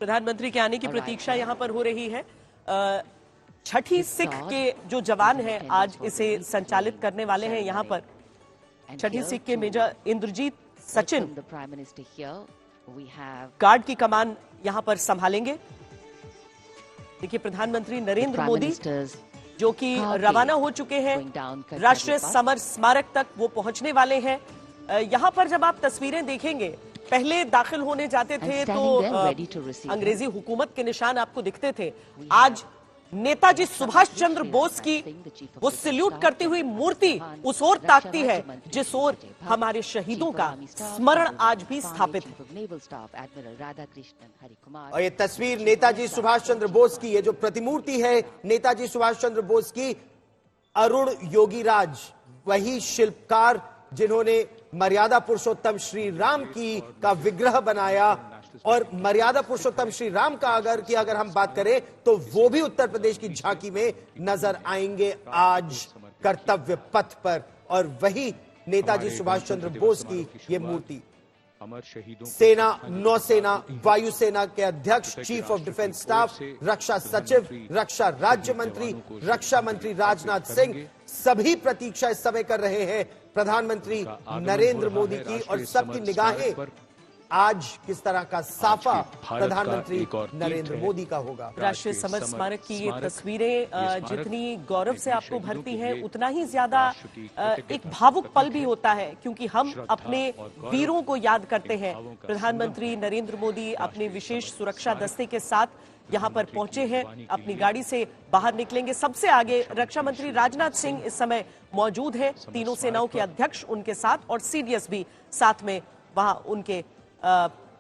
प्रधानमंत्री के आने की प्रतीक्षा यहाँ पर हो रही है। छठी सिख के जो जवान हैं आज इसे संचालित करने वाले हैं। यहाँ पर छठी सिख के मेजर इंद्रजीत सचिन गार्ड की कमान यहाँ पर संभालेंगे। देखिए प्रधानमंत्री नरेंद्र मोदी जो कि रवाना हो चुके हैं राष्ट्रीय समर स्मारक तक, वो पहुंचने वाले हैं। यहाँ पर जब आप तस्वीरें देखेंगे, पहले दाखिल होने जाते थे तो अंग्रेजी हुकूमत के निशान आपको दिखते थे। आज नेताजी सुभाष चंद्र बोस की वो सैल्यूट करती हुई मूर्ति उस ओर ताकती है जिस ओर हमारे शहीदों का स्मरण आज भी स्थापित है। और ये तस्वीर नेताजी सुभाष चंद्र बोस की, ये जो प्रतिमूर्ति है नेताजी सुभाष चंद्र बोस की, अरुण योगीराज वही शिल्पकार जिन्होंने मर्यादा पुरुषोत्तम श्री राम की का विग्रह बनाया। और मर्यादा पुरुषोत्तम श्री राम का अगर हम बात करें तो वो भी उत्तर प्रदेश की झांकी में नजर आएंगे आज कर्तव्य पथ पर। और वही नेताजी सुभाष चंद्र बोस की ये मूर्ति। सेना, नौसेना, वायुसेना के अध्यक्ष, चीफ ऑफ डिफेंस स्टाफ, रक्षा सचिव, रक्षा राज्य मंत्री, रक्षा मंत्री राजनाथ सिंह सभी प्रतीक्षा इस समय कर रहे हैं प्रधानमंत्री नरेंद्र मोदी की। और सबकी निगाहें आज किस तरह का साफा प्रधानमंत्री नरेंद्र मोदी का होगा। राष्ट्रीय समर स्मारक की ये तस्वीरें जितनी गौरव से आपको भरती हैं, उतना ही ज्यादा एक भावुक पल भी होता है, क्योंकि हम अपने वीरों को याद करते हैं। प्रधानमंत्री नरेंद्र मोदी अपने विशेष सुरक्षा दस्ते के साथ यहाँ पर पहुंचे हैं, अपनी गाड़ी से बाहर निकलेंगे। सबसे आगे रक्षा मंत्री राजनाथ सिंह इस समय मौजूद हैं, तीनों सेनाओं के अध्यक्ष उनके साथ और सीडीएस भी साथ में वहां उनके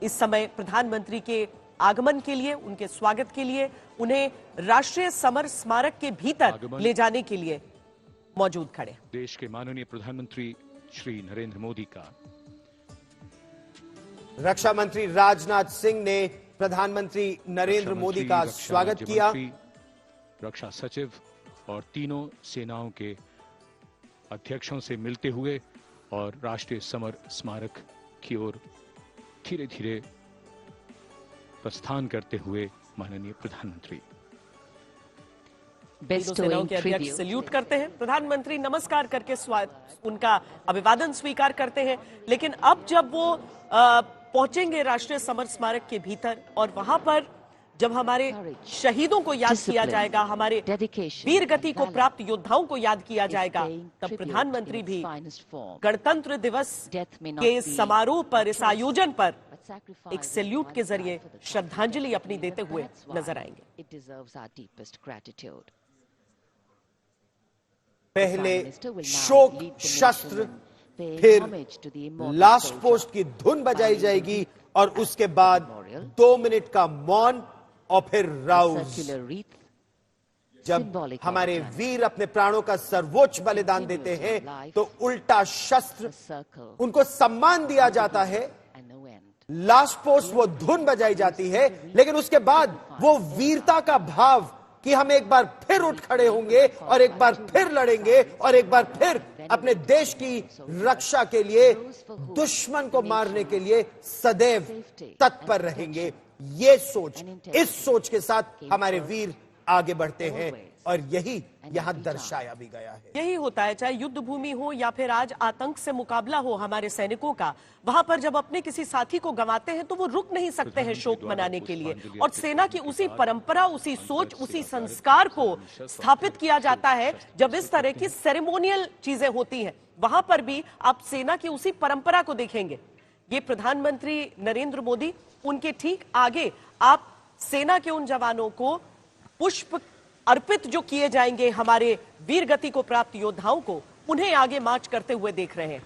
इस समय प्रधानमंत्री के आगमन के लिए, उनके स्वागत के लिए, उन्हें राष्ट्रीय समर स्मारक के भीतर ले जाने के लिए मौजूद खड़े। देश के माननीय प्रधानमंत्री श्री नरेंद्र मोदी का रक्षा मंत्री राजनाथ सिंह ने प्रधानमंत्री नरेंद्र मोदी का स्वागत किया। रक्षा सचिव और तीनों सेनाओं के अध्यक्षों से मिलते हुए और राष्ट्रीय समर स्मारक की ओर धीरे धीरे प्रस्थान करते हुए माननीय प्रधानमंत्री सेनाओं के अध्यक्ष सैल्यूट करते हैं। प्रधानमंत्री नमस्कार करके उनका अभिवादन स्वीकार करते हैं। लेकिन अब जब वो पहुंचेंगे राष्ट्रीय समर स्मारक के भीतर और वहां पर जब हमारे शहीदों को याद किया जाएगा, हमारे वीर गति को प्राप्त योद्धाओं को याद किया जाएगा, तब प्रधानमंत्री भी गणतंत्र दिवस के समारोह पर, इस आयोजन पर एक सैल्यूट के जरिए श्रद्धांजलि अपनी देते हुए नजर आएंगे। पहले शोक शस्त्र, फिर लास्ट पोस्ट की धुन बजाई जाएगी और उसके बाद 2 मिनट का मौन और फिर राउज। जब हमारे वीर अपने प्राणों का सर्वोच्च बलिदान देते हैं तो उल्टा शस्त्र, उनको सम्मान दिया जाता है। लास्ट पोस्ट वो धुन बजाई जाती है, लेकिन उसके बाद वो वीरता का भाव कि हम एक बार फिर उठ खड़े होंगे और एक बार फिर लड़ेंगे और एक बार फिर अपने देश की रक्षा के लिए, दुश्मन को मारने के लिए सदैव तत्पर रहेंगे। ये सोच, इस सोच के साथ हमारे वीर आगे बढ़ते हैं और यही यहां दर्शाया भी गया है। यही होता है, चाहे युद्ध भूमि हो या फिर आज आतंक से मुकाबला हो हमारे सैनिकों का, वहां पर जब अपने किसी साथी को गंवाते हैं तो वो रुक नहीं सकते हैं शोक मनाने के लिए। और सेना की उसी परंपरा, उसी सोच, उसी संस्कार को स्थापित किया जाता है जब इस तरह की सेरेमोनियल चीजें होती हैं। वहां पर भी आप सेना की उसी परंपरा को देखेंगे। ये प्रधानमंत्री नरेंद्र मोदी, उनके ठीक आगे आप सेना के उन जवानों को पुष्प अर्पित जो किए जाएंगे, हमारे वीर गति को प्राप्त योद्धाओं को, उन्हें आगे मार्च करते हुए देख रहे हैं।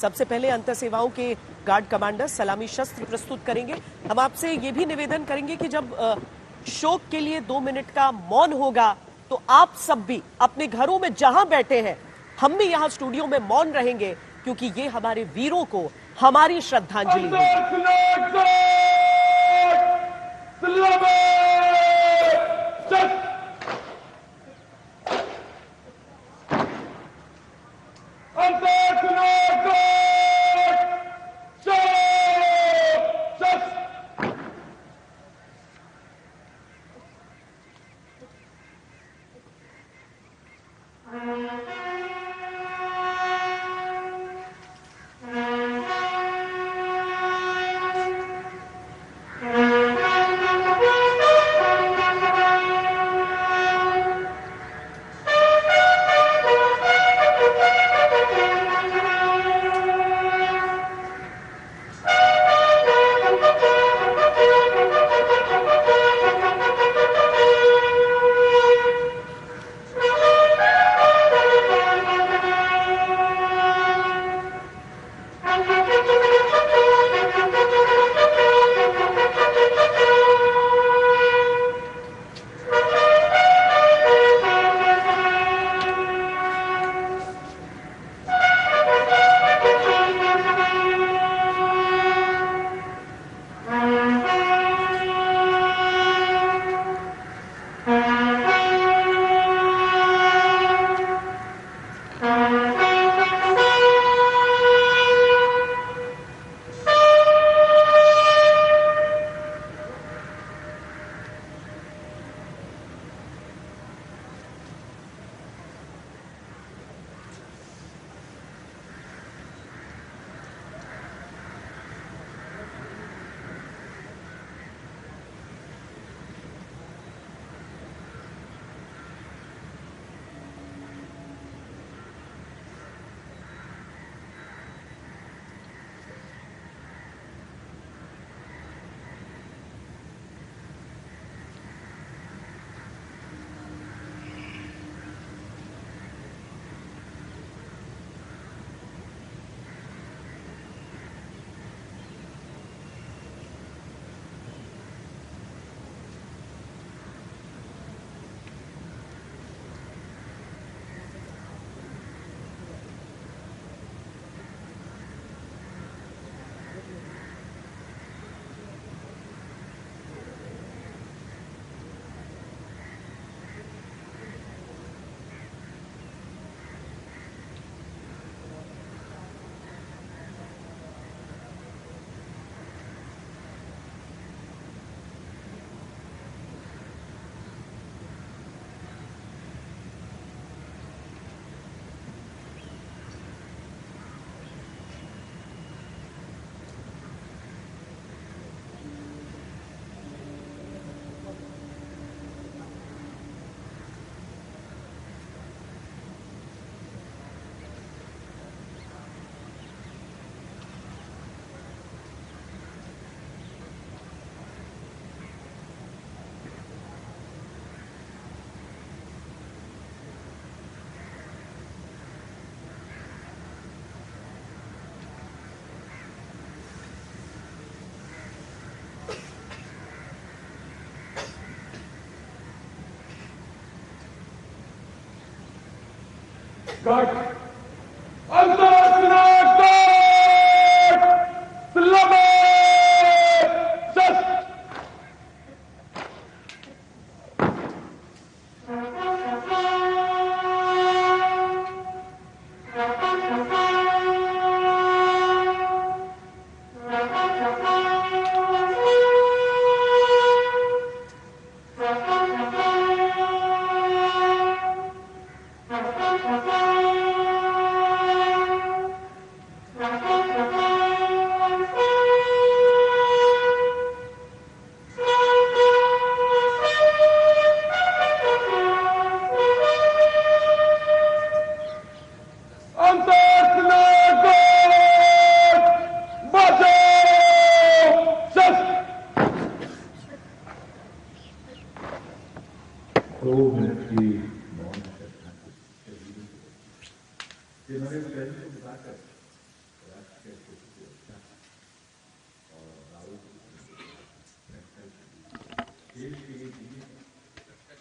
सबसे पहले अंतर सेवाओं के गार्ड कमांडर सलामी शस्त्र प्रस्तुत करेंगे। हम आपसे ये भी निवेदन करेंगे कि जब शोक के लिए 2 मिनट का मौन होगा तो आप सब भी अपने घरों में जहां बैठे हैं, हम भी यहां स्टूडियो में मौन रहेंगे, क्योंकि ये हमारे वीरों को हमारी श्रद्धांजलि होगी।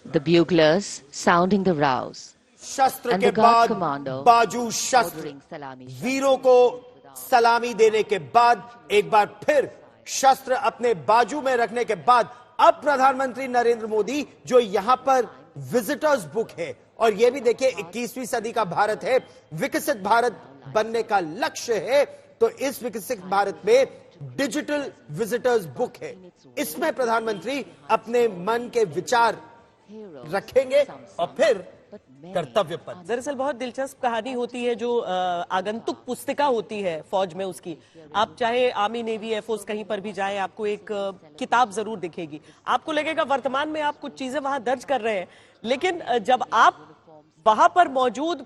The buglers sounding the rouse. शस्त्र And के the guard बाद commando बाजू शस्त्र, ordering salami shots. वीरों को सलामी देने के बाद एक बार फिर शस्त्र अपने बाजू में रखने के बाद अब प्रधानमंत्री नरेंद्र मोदी जो यहां पर विजिटर्स बुक है, और यह भी देखिए 21वीं सदी का भारत है, विकसित भारत बनने का लक्ष्य है, तो इस विकसित भारत में डिजिटल विजिटर्स बुक है। इसमें प्रधानमंत्री अपने मन के विचार रखेंगे और फिर कर्तव्य पथ। दरअसल बहुत दिलचस्प कहानी होती है जो आगंतुक पुस्तिका होती है फौज में उसकी। आप चाहे आर्मी, नेवी, एयरफोर्स कहीं पर भी जाएं, आपको एक किताब जरूर दिखेगी। आपको लगेगा वर्तमान में आप कुछ चीजें वहां दर्ज कर रहे हैं, लेकिन जब आप वहां पर मौजूद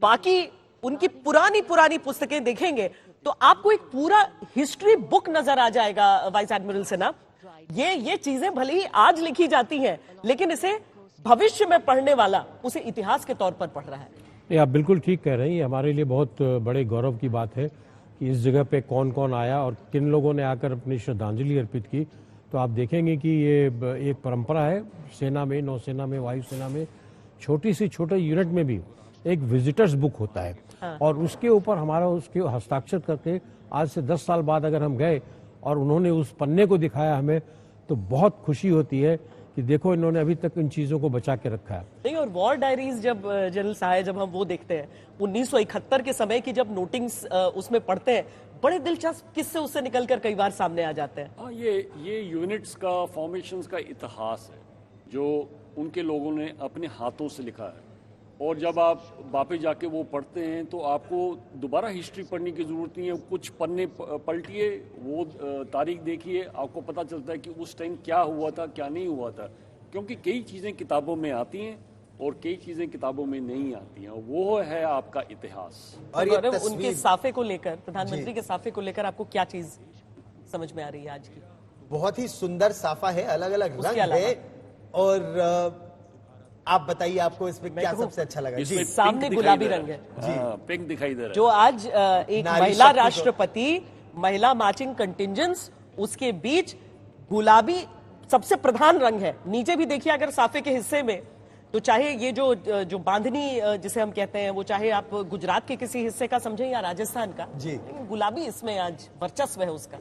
बाकी उनकी पुरानी पुस्तकें देखेंगे तो आपको एक पूरा हिस्ट्री बुक नजर आ जाएगा। वाइस एडमिरल सिन्हा, ये चीजें भले ही आज लिखी जाती हैं, लेकिन इसे भविष्य में पढ़ने वाला उसे इतिहास के तौर पर पढ़ रहा है। नहीं, आप बिल्कुल ठीक कह रहे हैं। ये हमारे लिए बहुत बड़े गौरव की बात है कि इस जगह पे कौन कौन आया और किन लोगों ने आकर अपनी श्रद्धांजलि अर्पित की। तो आप देखेंगे कि ये एक परंपरा है सेना में, नौसेना में, वायुसेना में, छोटे यूनिट में भी एक विजिटर्स बुक होता है। हाँ। और उसके ऊपर हमारा उसके हस्ताक्षर करके आज से 10 साल बाद अगर हम गए और उन्होंने उस पन्ने को दिखाया हमें, तो बहुत खुशी होती है कि देखो इन्होंने अभी तक इन चीजों को बचा के रखा है। नहीं, और वॉर डायरीज जब जनरल साहब जब हम वो देखते हैं 1971 के समय की जब नोटिंग्स उसमें पढ़ते हैं, बड़े दिलचस्प किस्से उससे निकलकर कई बार सामने आ जाते हैं। हाँ, ये यूनिट्स का, फॉर्मेशंस का इतिहास है जो उनके लोगों ने अपने हाथों से लिखा है। और जब आप वापस जाके वो पढ़ते हैं तो आपको दोबारा हिस्ट्री पढ़ने की ज़रूरत नहीं है। कुछ पन्ने पलटिए, वो तारीख देखिए, आपको पता चलता है कि उस टाइम क्या हुआ था, क्या नहीं हुआ था। क्योंकि कई चीज़ें किताबों में आती हैं और कई चीज़ें किताबों में नहीं आती हैं। वो है आपका इतिहास। और ये उनके साफे को लेकर, प्रधानमंत्री के साफे को लेकर आपको क्या चीज समझ में आ रही है आज की? बहुत ही सुंदर साफा है, अलग अलग रंग है। और आप बताइए, आपको इसमें क्या सबसे अच्छा लगा? जी, सामने गुलाबी रंग है जी, पिंक दिखाई दे रहा है। जो आज एक महिला राष्ट्रपति, महिला मार्चिंग कंटिंजेंट्स, उसके बीच गुलाबी सबसे प्रधान रंग है। नीचे भी देखिए अगर साफे के हिस्से में, तो चाहे ये जो बांधनी जिसे हम कहते हैं, वो चाहे आप गुजरात के किसी हिस्से का समझें या राजस्थान का, गुलाबी इसमें आज वर्चस्व है उसका।